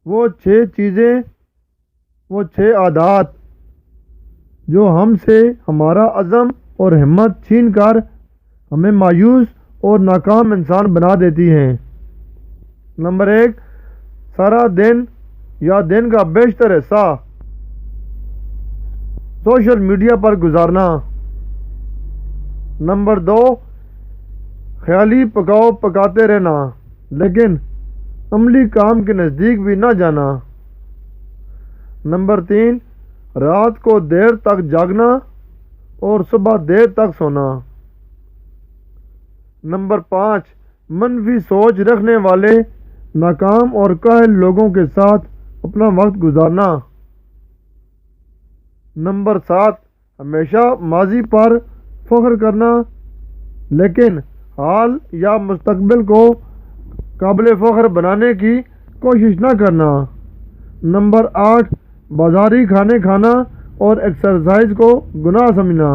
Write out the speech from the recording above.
وہ 6 عادات جو ہم سے ہمارا عزم اور ہمت چھین کر ہمیں مایوس اور ناکام انسان بنا دیتی ہیں۔ نمبر 1، سارا دن یا دن کا بیشتر حصہ سوشل میڈیا پر گزارنا۔ نمبر 2، خیالی پکاؤ پکاتے رہنا لیکن عملی کام کے نزدیک بھی نہ جانا۔ نمبر 3، رات کو دیر تک جاگنا اور صبح دیر تک سونا۔ نمبر 5، منفی سوچ رکھنے والے ناکام اور کاہل لوگوں کے ساتھ اپنا وقت گزارنا۔ نمبر 7، ہمیشہ ماضی پر فخر کرنا لیکن حال یا مستقبل کو قابل فخر بنانے کی کوشش نہ کرنا۔ نمبر 8، بازاری کھانے کھانا اور ایکسرسائز کو گناہ سمجھنا۔